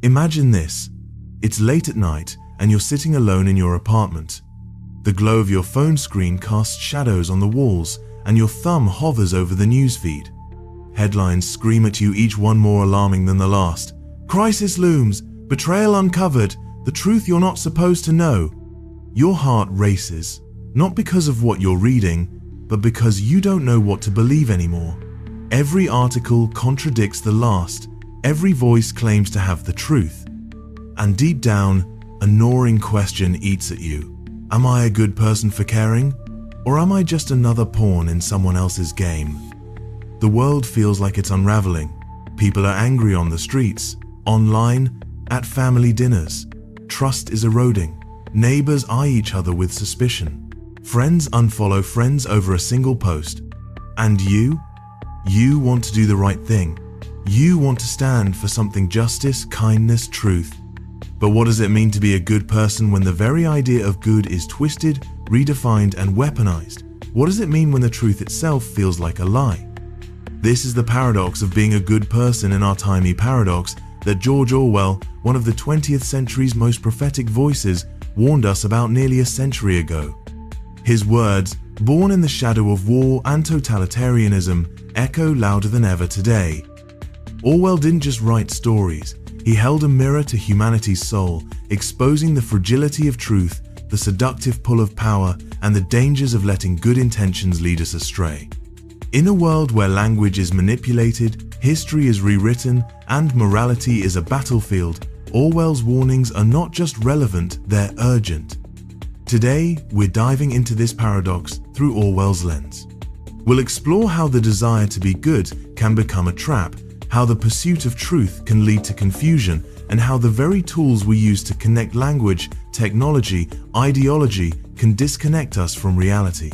Imagine this. It's late at night and you're sitting alone in your apartment. The glow of your phone screen casts shadows on the walls and your thumb hovers over the newsfeed. Headlines scream at you, each one more alarming than the last. Crisis looms, betrayal uncovered, the truth you're not supposed to know. Your heart races, not because of what you're reading, but because you don't know what to believe anymore. Every article contradicts the last, every voice claims to have the truth. And deep down, a gnawing question eats at you. Am I a good person for caring? Or am I just another pawn in someone else's game? The world feels like it's unraveling. People are angry on the streets, online, at family dinners. Trust is eroding. Neighbors eye each other with suspicion. Friends unfollow friends over a single post. And you? You want to do the right thing. You want to stand for something: justice, kindness, truth. But what does it mean to be a good person when the very idea of good is twisted, redefined, and weaponized? What does it mean when the truth itself feels like a lie? This is the paradox of being a good person in our timey paradox that George Orwell, one of the 20th century's most prophetic voices, warned us about nearly a century ago. His words, born in the shadow of war and totalitarianism, echo louder than ever today. Orwell didn't just write stories, he held a mirror to humanity's soul, exposing the fragility of truth, the seductive pull of power, and the dangers of letting good intentions lead us astray. In a world where language is manipulated, history is rewritten, and morality is a battlefield, Orwell's warnings are not just relevant, they're urgent. Today, we're diving into this paradox through Orwell's lens. We'll explore how the desire to be good can become a trap, how the pursuit of truth can lead to confusion, and how the very tools we use to connect language, technology, ideology can disconnect us from reality.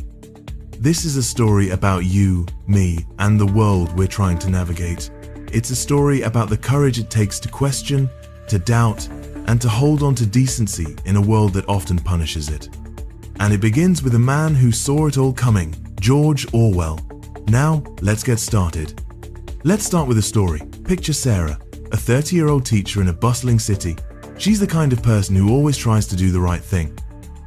This is a story about you, me, and the world we're trying to navigate. It's a story about the courage it takes to question, to doubt, and to hold on to decency in a world that often punishes it. And it begins with a man who saw it all coming, George Orwell. Now, let's get started. Let's start with a story. Picture Sarah, a 30-year-old teacher in a bustling city. She's the kind of person who always tries to do the right thing.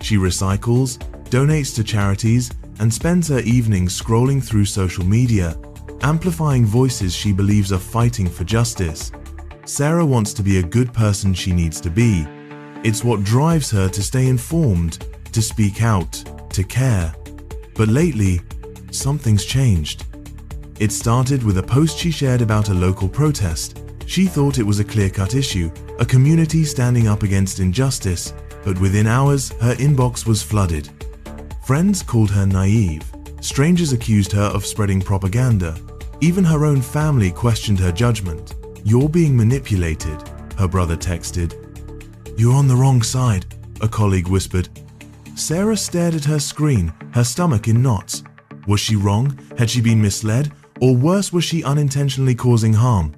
She recycles, donates to charities, and spends her evenings scrolling through social media, amplifying voices she believes are fighting for justice. Sarah wants to be a good person she needs to be. It's what drives her to stay informed, to speak out, to care. But lately, something's changed. It started with a post she shared about a local protest. She thought it was a clear-cut issue, a community standing up against injustice, but within hours, her inbox was flooded. Friends called her naive. Strangers accused her of spreading propaganda. Even her own family questioned her judgment. "You're being manipulated," her brother texted. "You're on the wrong side," a colleague whispered. Sarah stared at her screen, her stomach in knots. Was she wrong? Had she been misled? Or worse, was she unintentionally causing harm?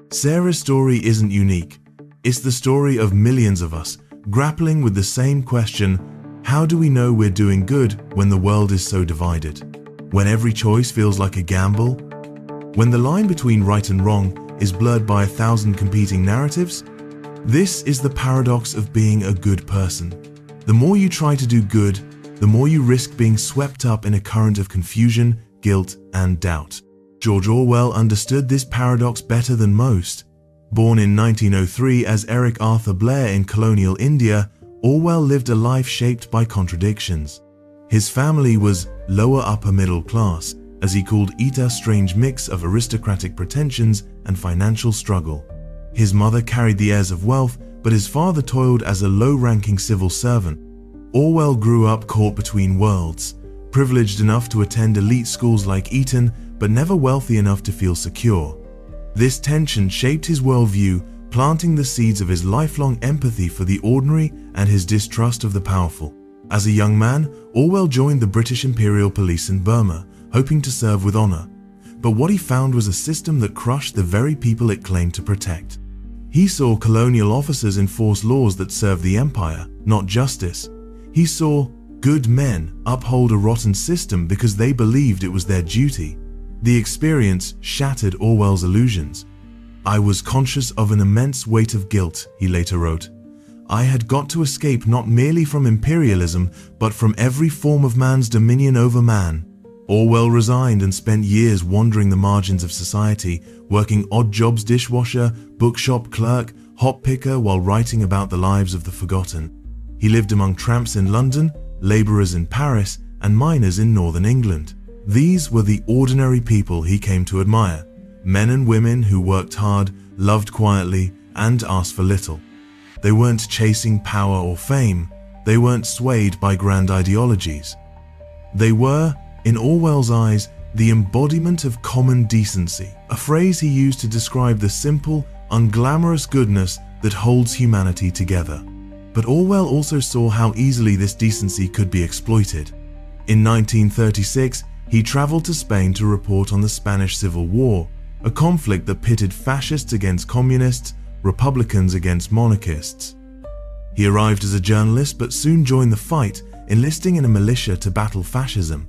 Sarah's story isn't unique. It's the story of millions of us, grappling with the same question: how do we know we're doing good when the world is so divided? When every choice feels like a gamble? When the line between right and wrong is blurred by 1,000 competing narratives? This is the paradox of being a good person. The more you try to do good, the more you risk being swept up in a current of confusion, guilt, and doubt. George Orwell understood this paradox better than most. Born in 1903 as Eric Arthur Blair in colonial India, Orwell lived a life shaped by contradictions. His family was lower upper middle class, as he called it, a strange mix of aristocratic pretensions and financial struggle. His mother carried the airs of wealth, but his father toiled as a low-ranking civil servant. Orwell grew up caught between worlds, privileged enough to attend elite schools like Eton, but never wealthy enough to feel secure. This tension shaped his worldview, planting the seeds of his lifelong empathy for the ordinary and his distrust of the powerful. As a young man, Orwell joined the British Imperial Police in Burma, hoping to serve with honor. But what he found was a system that crushed the very people it claimed to protect. He saw colonial officers enforce laws that served the empire, not justice. He saw good men uphold a rotten system because they believed it was their duty. The experience shattered Orwell's illusions. "I was conscious of an immense weight of guilt," he later wrote. "I had got to escape not merely from imperialism, but from every form of man's dominion over man." Orwell resigned and spent years wandering the margins of society, working odd jobs: dishwasher, bookshop clerk, hop picker, while writing about the lives of the forgotten. He lived among tramps in London, labourers in Paris, and miners in northern England. These were the ordinary people he came to admire, men and women who worked hard, loved quietly, and asked for little. They weren't chasing power or fame. They weren't swayed by grand ideologies. They were, in Orwell's eyes, the embodiment of common decency, a phrase he used to describe the simple, unglamorous goodness that holds humanity together. But Orwell also saw how easily this decency could be exploited. In 1936, he traveled to Spain to report on the Spanish Civil War, a conflict that pitted fascists against communists, Republicans against monarchists. He arrived as a journalist but soon joined the fight, enlisting in a militia to battle fascism.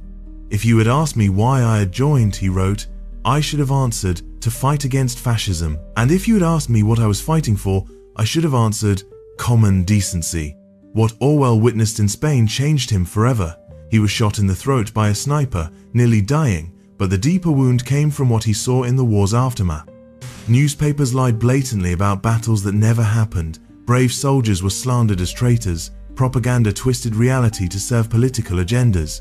"If you had asked me why I had joined," he wrote, "I should have answered, to fight against fascism. And if you had asked me what I was fighting for, I should have answered, common decency." What Orwell witnessed in Spain changed him forever. He was shot in the throat by a sniper, nearly dying, but the deeper wound came from what he saw in the war's aftermath. Newspapers lied blatantly about battles that never happened. Brave soldiers were slandered as traitors. Propaganda twisted reality to serve political agendas.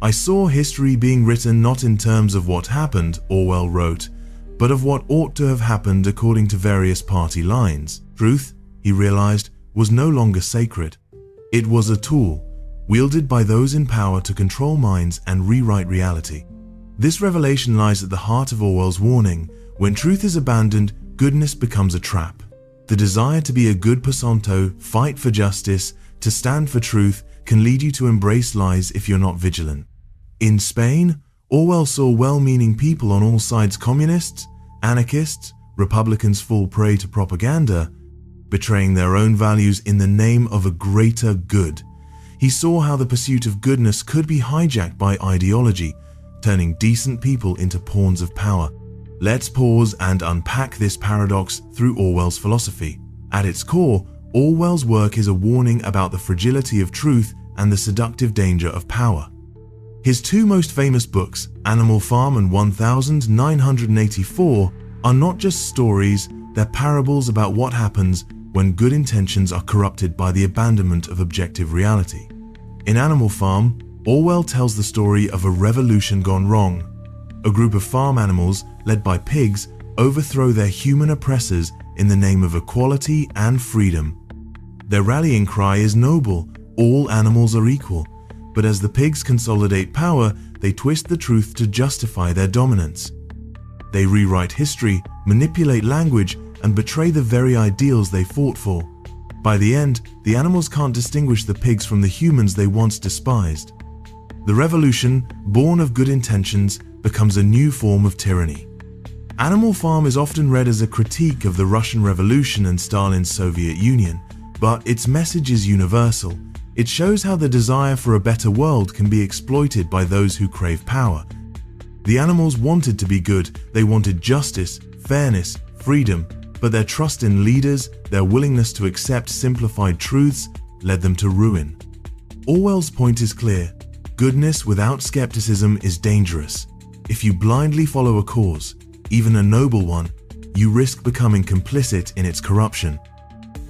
"I saw history being written not in terms of what happened," Orwell wrote, but of what ought to have happened according to various party lines. Truth, he realized, was no longer sacred. It was a tool, wielded by those in power to control minds and rewrite reality. This revelation lies at the heart of Orwell's warning: when truth is abandoned, goodness becomes a trap. The desire to be a good personto, fight for justice, to stand for truth, can lead you to embrace lies if you're not vigilant. In Spain, Orwell saw well-meaning people on all sides: communists, anarchists, Republicans fall prey to propaganda, betraying their own values in the name of a greater good. He saw how the pursuit of goodness could be hijacked by ideology, turning decent people into pawns of power. Let's pause and unpack this paradox through Orwell's philosophy. At its core, Orwell's work is a warning about the fragility of truth and the seductive danger of power. His two most famous books, Animal Farm and 1984, are not just stories, they're parables about what happens when good intentions are corrupted by the abandonment of objective reality. In Animal Farm, Orwell tells the story of a revolution gone wrong. A group of farm animals, led by pigs, overthrow their human oppressors in the name of equality and freedom. Their rallying cry is noble: all animals are equal. But as the pigs consolidate power, they twist the truth to justify their dominance. They rewrite history, manipulate language, and betray the very ideals they fought for. By the end, the animals can't distinguish the pigs from the humans they once despised. The revolution, born of good intentions, becomes a new form of tyranny. Animal Farm is often read as a critique of the Russian Revolution and Stalin's Soviet Union, but its message is universal. It shows how the desire for a better world can be exploited by those who crave power. The animals wanted to be good, they wanted justice, fairness, freedom, but their trust in leaders, their willingness to accept simplified truths, led them to ruin. Orwell's point is clear: goodness without skepticism is dangerous. If you blindly follow a cause, even a noble one, you risk becoming complicit in its corruption.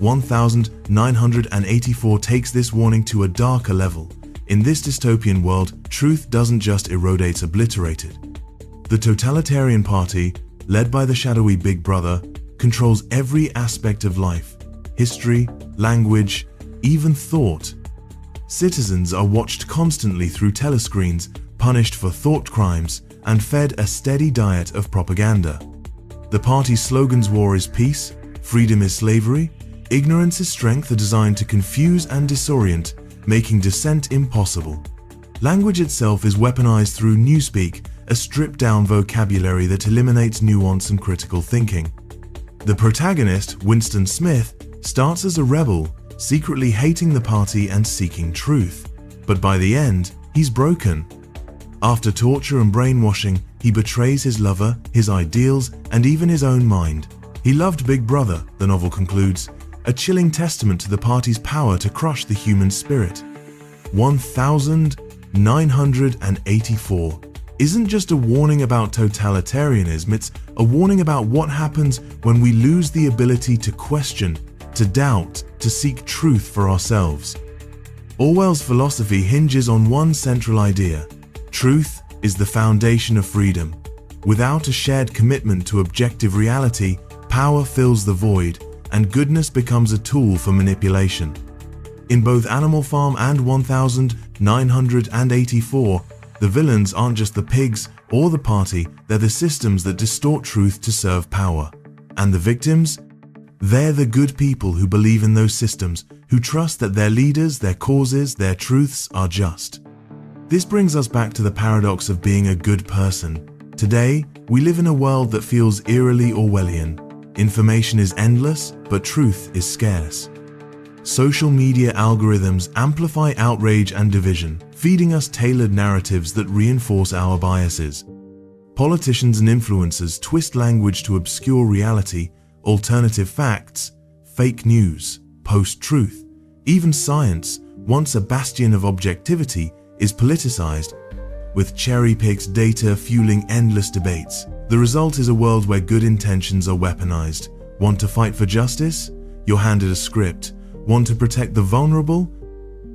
1984 takes this warning to a darker level. In this dystopian world, truth doesn't just erode, it's obliterated. The totalitarian party, led by the shadowy Big Brother, controls every aspect of life: history, language, even thought. Citizens are watched constantly through telescreens, punished for thought crimes, and fed a steady diet of propaganda. The party's slogans: war is peace, freedom is slavery, ignorance is strength, are designed to confuse and disorient, making dissent impossible. Language itself is weaponized through newspeak, a stripped-down vocabulary that eliminates nuance and critical thinking. The protagonist, Winston Smith, starts as a rebel, secretly hating the party and seeking truth. But by the end, he's broken. After torture and brainwashing, he betrays his lover, his ideals, and even his own mind. He loved Big Brother, the novel concludes, a chilling testament to the party's power to crush the human spirit. 1984 isn't just a warning about totalitarianism, it's a warning about what happens when we lose the ability to question, to doubt, to seek truth for ourselves. Orwell's philosophy hinges on one central idea: truth is the foundation of freedom. Without a shared commitment to objective reality, power fills the void, and goodness becomes a tool for manipulation. In both Animal Farm and 1984, the villains aren't just the pigs or the party, they're the systems that distort truth to serve power. And the victims? They're the good people who believe in those systems, who trust that their leaders, their causes, their truths are just. This brings us back to the paradox of being a good person. Today, we live in a world that feels eerily Orwellian. Information is endless, but truth is scarce. Social media algorithms amplify outrage and division, feeding us tailored narratives that reinforce our biases. Politicians and influencers twist language to obscure reality, alternative facts, fake news, post-truth. Even science, once a bastion of objectivity, is politicized, with cherry-picked data fueling endless debates. The result is a world where good intentions are weaponized. Want to fight for justice? You're handed a script. Want to protect the vulnerable?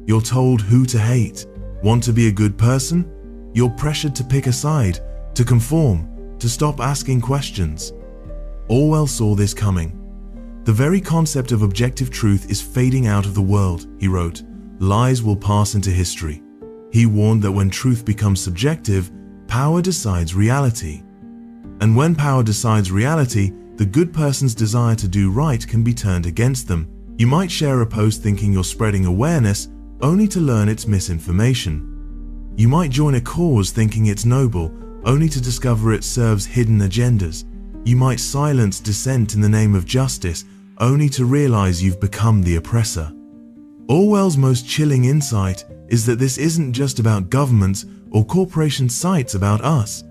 You're told who to hate. Want to be a good person? You're pressured to pick a side, to conform, to stop asking questions. Orwell saw this coming. The very concept of objective truth is fading out of the world, he wrote. Lies will pass into history. He warned that when truth becomes subjective, power decides reality. And when power decides reality, the good person's desire to do right can be turned against them. You might share a post thinking you're spreading awareness, only to learn it's misinformation. You might join a cause thinking it's noble, only to discover it serves hidden agendas. You might silence dissent in the name of justice, only to realize you've become the oppressor. Orwell's most chilling insight is that this isn't just about governments or corporation sites about us.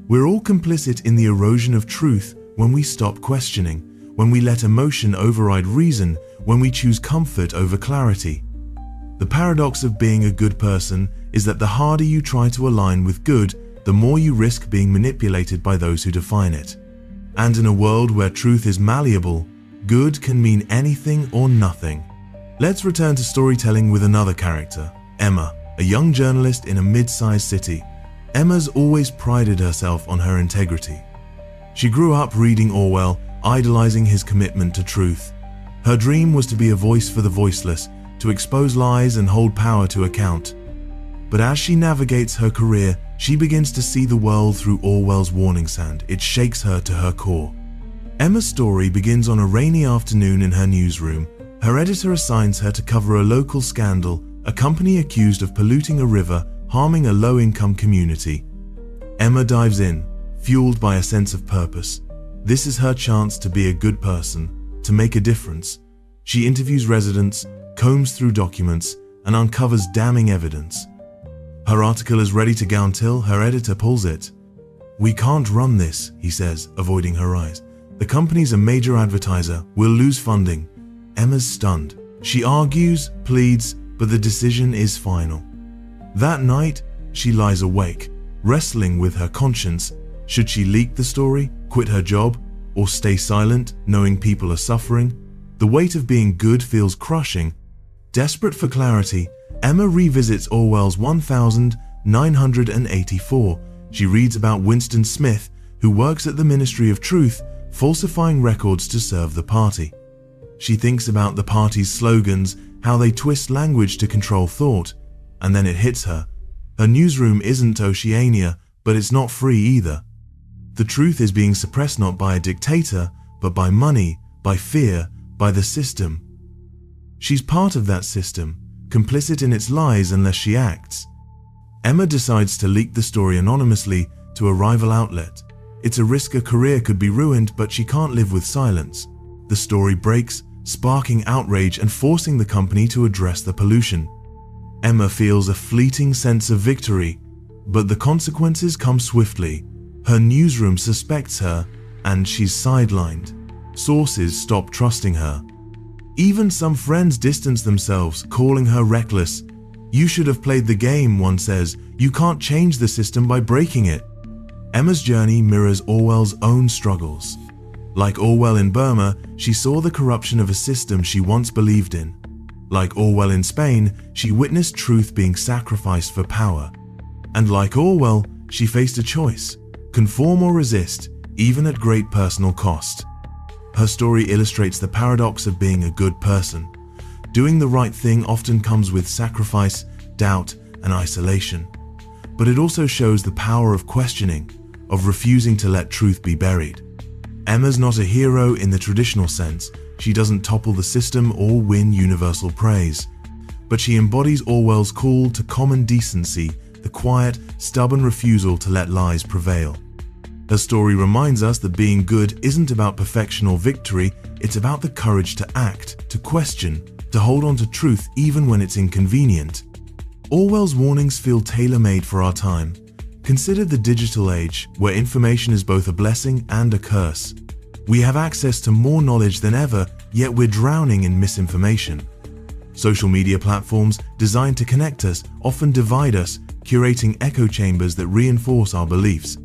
We're all complicit in the erosion of truth when we stop questioning, when we let emotion override reason, when we choose comfort over clarity. The paradox of being a good person is that the harder you try to align with good, the more you risk being manipulated by those who define it. And in a world where truth is malleable, good can mean anything or nothing. Let's return to storytelling with another character, Emma, a young journalist in a mid-sized city. Emma's always prided herself on her integrity. She grew up reading Orwell, idolizing his commitment to truth. Her dream was to be a voice for the voiceless, to expose lies and hold power to account. But as she navigates her career, she begins to see the world through Orwell's warning sand. It shakes her to her core. Emma's story begins on a rainy afternoon in her newsroom. Her editor assigns her to cover a local scandal, a company accused of polluting a river, harming a low-income community. Emma dives in, fueled by a sense of purpose. This is her chance to be a good person, to make a difference. She interviews residents, combs through documents, and uncovers damning evidence. Her article is ready to go until her editor pulls it. "We can't run this," he says, avoiding her eyes. "The company's a major advertiser. We'll lose funding." Emma's stunned. She argues, pleads, but the decision is final. That night, she lies awake, wrestling with her conscience. Should she leak the story, quit her job, or stay silent, knowing people are suffering? The weight of being good feels crushing. Desperate for clarity, Emma revisits Orwell's 1984. She reads about Winston Smith, who works at the Ministry of Truth, falsifying records to serve the party. She thinks about the party's slogans, how they twist language to control thought, and then it hits her. Her newsroom isn't Oceania, but it's not free either. The truth is being suppressed not by a dictator, but by money, by fear, by the system. She's part of that system, complicit in its lies unless she acts. Emma decides to leak the story anonymously to a rival outlet. It's a risk. A career could be ruined, but she can't live with silence. The story breaks, sparking outrage and forcing the company to address the pollution. Emma feels a fleeting sense of victory, but the consequences come swiftly. Her newsroom suspects her, and she's sidelined. Sources stopped trusting her. Even some friends distanced themselves, calling her reckless. "You should have played the game," one says. "You can't change the system by breaking it." Emma's journey mirrors Orwell's own struggles. Like Orwell in Burma, she saw the corruption of a system she once believed in. Like Orwell in Spain, she witnessed truth being sacrificed for power. And like Orwell, she faced a choice: conform or resist, even at great personal cost. Her story illustrates the paradox of being a good person. Doing the right thing often comes with sacrifice, doubt, and isolation. But it also shows the power of questioning, of refusing to let truth be buried. Emma's not a hero in the traditional sense. She doesn't topple the system or win universal praise. But she embodies Orwell's call to common decency, the quiet, stubborn refusal to let lies prevail. Her story reminds us that being good isn't about perfection or victory, it's about the courage to act, to question, to hold on to truth even when it's inconvenient. Orwell's warnings feel tailor-made for our time. Consider the digital age, where information is both a blessing and a curse. We have access to more knowledge than ever, yet we're drowning in misinformation. Social media platforms designed to connect us often divide us, curating echo chambers that reinforce our beliefs.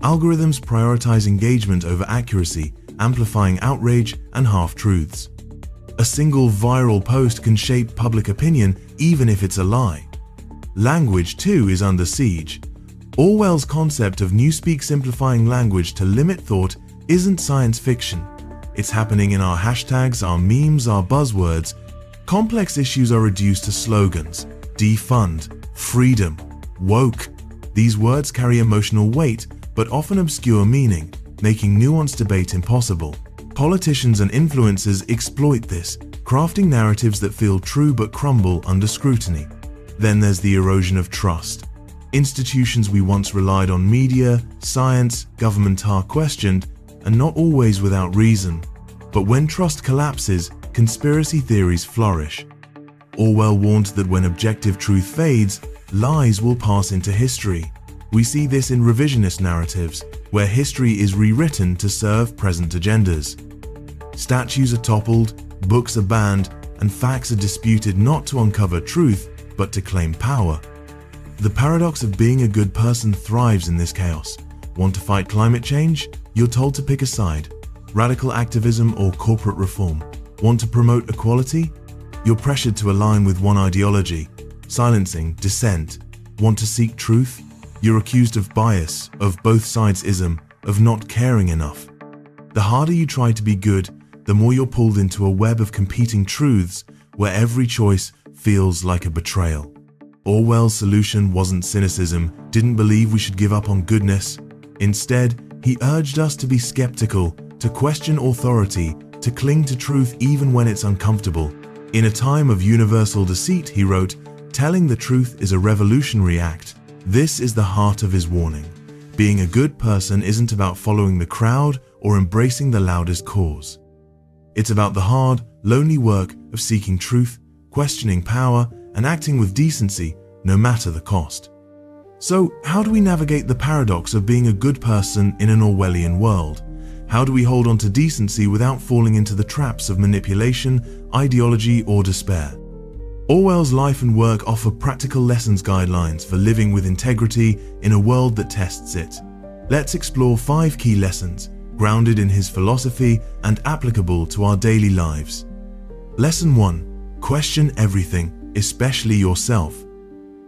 Algorithms prioritize engagement over accuracy, amplifying outrage and half-truths. A single viral post can shape public opinion even if it's a lie. Language, too, is under siege. Orwell's concept of newspeak simplifying language to limit thought isn't science fiction. It's happening in our hashtags, our memes, our buzzwords. Complex issues are reduced to slogans: defund, freedom, woke. These words carry emotional weight, but often obscure meaning, making nuanced debate impossible. Politicians and influencers exploit this, crafting narratives that feel true but crumble under scrutiny. Then there's the erosion of trust. Institutions we once relied on, media, science, government, are questioned, and not always without reason. But when trust collapses, conspiracy theories flourish. Orwell warned that when objective truth fades, lies will pass into history. We see this in revisionist narratives, where history is rewritten to serve present agendas. Statues are toppled, books are banned, and facts are disputed not to uncover truth, but to claim power. The paradox of being a good person thrives in this chaos. Want to fight climate change? You're told to pick a side: radical activism or corporate reform. Want to promote equality? You're pressured to align with one ideology, silencing dissent. Want to seek truth? You're accused of bias, of both sides-ism, of not caring enough. The harder you try to be good, the more you're pulled into a web of competing truths where every choice feels like a betrayal. Orwell's solution wasn't cynicism, didn't believe we should give up on goodness. Instead, he urged us to be skeptical, to question authority, to cling to truth even when it's uncomfortable. In a time of universal deceit, he wrote, telling the truth is a revolutionary act. This is the heart of his warning. Being a good person isn't about following the crowd or embracing the loudest cause. It's about the hard, lonely work of seeking truth, questioning power, and acting with decency, no matter the cost. So, how do we navigate the paradox of being a good person in an Orwellian world? How do we hold on to decency without falling into the traps of manipulation, ideology, or despair? Orwell's life and work offer practical lessons guidelines for living with integrity in a world that tests it. Let's explore 5 key lessons, grounded in his philosophy and applicable to our daily lives. Lesson 1. Question everything, especially yourself.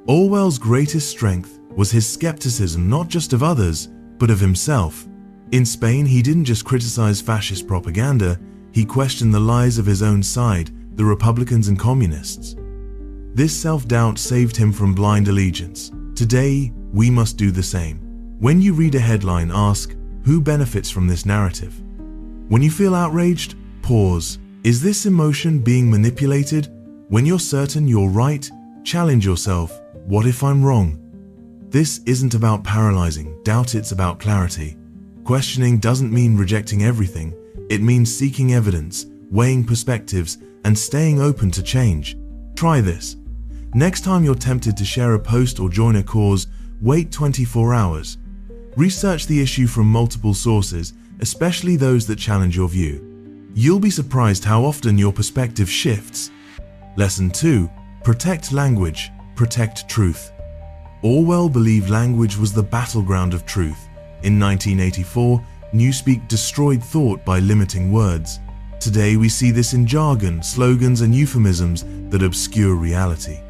Orwell's greatest strength was his skepticism not just of others, but of himself. In Spain, he didn't just criticize fascist propaganda, he questioned the lies of his own side, the Republicans and Communists. This self-doubt saved him from blind allegiance. Today, we must do the same. When you read a headline, ask, who benefits from this narrative? When you feel outraged, pause. Is this emotion being manipulated? When you're certain you're right, challenge yourself. What if I'm wrong? This isn't about paralyzing doubt, it's about clarity. Questioning doesn't mean rejecting everything. It means seeking evidence, weighing perspectives, and staying open to change. Try this. Next time you're tempted to share a post or join a cause, wait 24 hours. Research the issue from multiple sources, especially those that challenge your view. You'll be surprised how often your perspective shifts. Lesson 2. Protect language, protect truth. Orwell believed language was the battleground of truth. In 1984, Newspeak destroyed thought by limiting words. Today we see this in jargon, slogans, and euphemisms that obscure reality.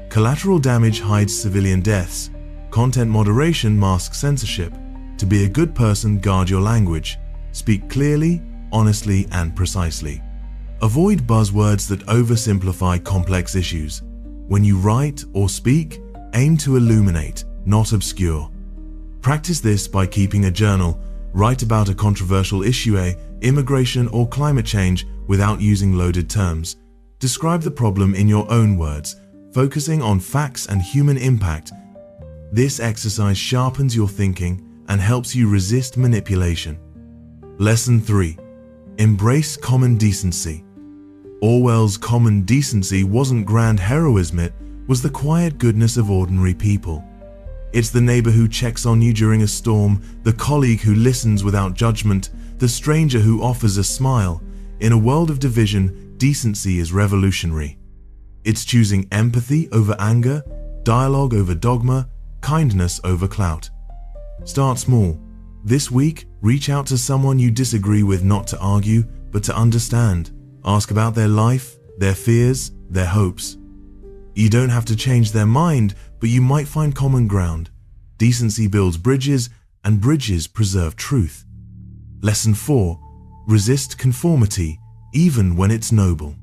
Collateral damage hides civilian deaths. Content moderation masks censorship. To be a good person, guard your language. Speak clearly, honestly, and precisely. Avoid buzzwords that oversimplify complex issues. When you write or speak, aim to illuminate, not obscure. Practice this by keeping a journal. Write about a controversial issue, immigration, or climate change without using loaded terms. Describe the problem in your own words, focusing on facts and human impact. This exercise sharpens your thinking and helps you resist manipulation. Lesson 3. Embrace common decency. Orwell's common decency wasn't grand heroism, it was the quiet goodness of ordinary people. It's the neighbor who checks on you during a storm, the colleague who listens without judgment, the stranger who offers a smile. In a world of division, decency is revolutionary. It's choosing empathy over anger, dialogue over dogma, kindness over clout. Start small. This week, reach out to someone you disagree with, not to argue, but to understand. Ask about their life, their fears, their hopes. You don't have to change their mind, but you might find common ground. Decency builds bridges, and bridges preserve truth. Lesson 4. Resist conformity, even when it's noble.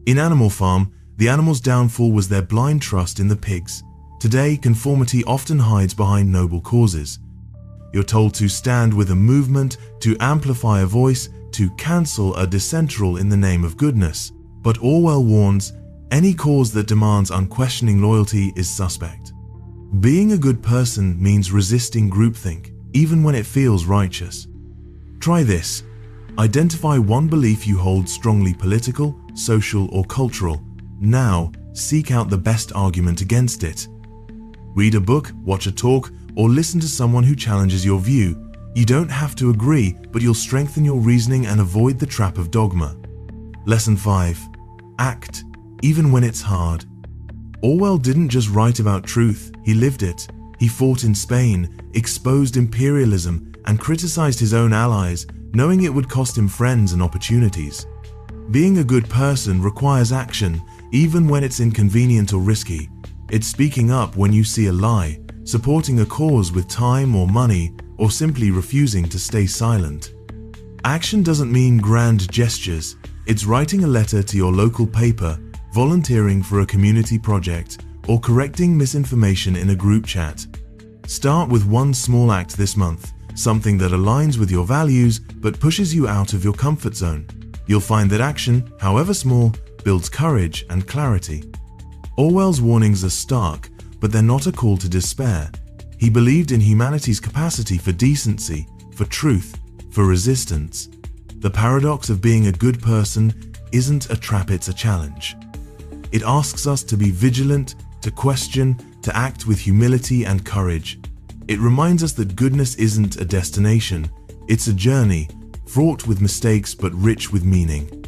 In Animal Farm, the animals' downfall was their blind trust in the pigs. Today, conformity often hides behind noble causes. You're told to stand with a movement, to amplify a voice, to cancel a dissenter in the name of goodness. But Orwell warns, any cause that demands unquestioning loyalty is suspect. Being a good person means resisting groupthink, even when it feels righteous. Try this. Identify one belief you hold strongly: political, social, or cultural. Now, seek out the best argument against it. Read a book, watch a talk, or listen to someone who challenges your view. You don't have to agree, but you'll strengthen your reasoning and avoid the trap of dogma. Lesson 5. Act, even when it's hard. Orwell didn't just write about truth, he lived it. He fought in Spain, exposed imperialism, and criticized his own allies, knowing it would cost him friends and opportunities. Being a good person requires action, even when it's inconvenient or risky. It's speaking up when you see a lie, supporting a cause with time or money, or simply refusing to stay silent. Action doesn't mean grand gestures. It's writing a letter to your local paper, volunteering for a community project, or correcting misinformation in a group chat. Start with one small act this month, something that aligns with your values but pushes you out of your comfort zone. You'll find that action, however small, builds courage and clarity. Orwell's warnings are stark, but they're not a call to despair. He believed in humanity's capacity for decency, for truth, for resistance. The paradox of being a good person isn't a trap, it's a challenge. It asks us to be vigilant, to question, to act with humility and courage. It reminds us that goodness isn't a destination, it's a journey, fraught with mistakes but rich with meaning.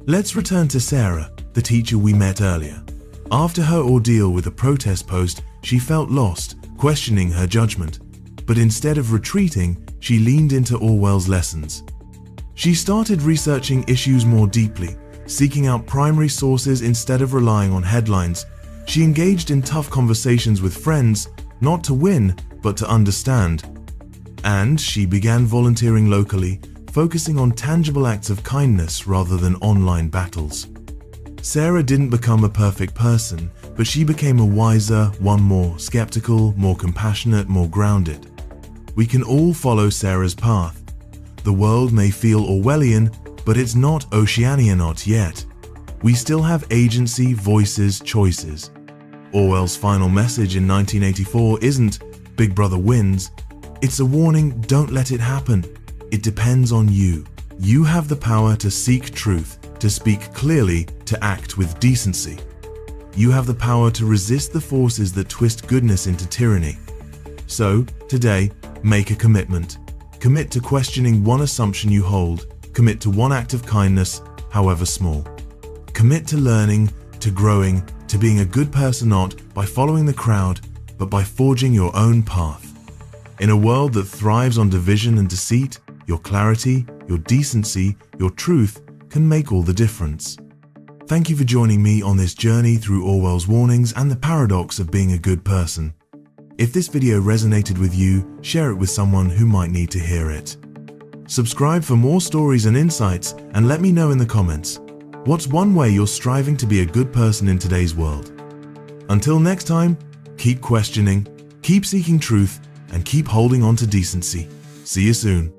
Let's return to Sarah, the teacher we met earlier. After her ordeal with a protest post, she felt lost, questioning her judgment. But instead of retreating, she leaned into Orwell's lessons. She started researching issues more deeply, seeking out primary sources instead of relying on headlines. She engaged in tough conversations with friends, not to win, but to understand. And she began volunteering locally, focusing on tangible acts of kindness rather than online battles. Sarah didn't become a perfect person, but she became a wiser, one more skeptical, more compassionate, more grounded. We can all follow Sarah's path. The world may feel Orwellian, but it's not Oceania, not yet. We still have agency, voices, choices. Orwell's final message in 1984 isn't "Big Brother wins." It's a warning: don't let it happen. It depends on you. You have the power to seek truth, to speak clearly, to act with decency. You have the power to resist the forces that twist goodness into tyranny. So, today, make a commitment. Commit to questioning one assumption you hold, Commit to one act of kindness, however small. Commit to learning, to growing, to being a good person, not by following the crowd, but by forging your own path. In a world that thrives on division and deceit, your clarity, your decency, your truth can make all the difference. Thank you for joining me on this journey through Orwell's warnings and the paradox of being a good person. If this video resonated with you, share it with someone who might need to hear it. Subscribe for more stories and insights, and let me know in the comments, what's one way you're striving to be a good person in today's world? Until next time, keep questioning, keep seeking truth, and keep holding on to decency. See you soon.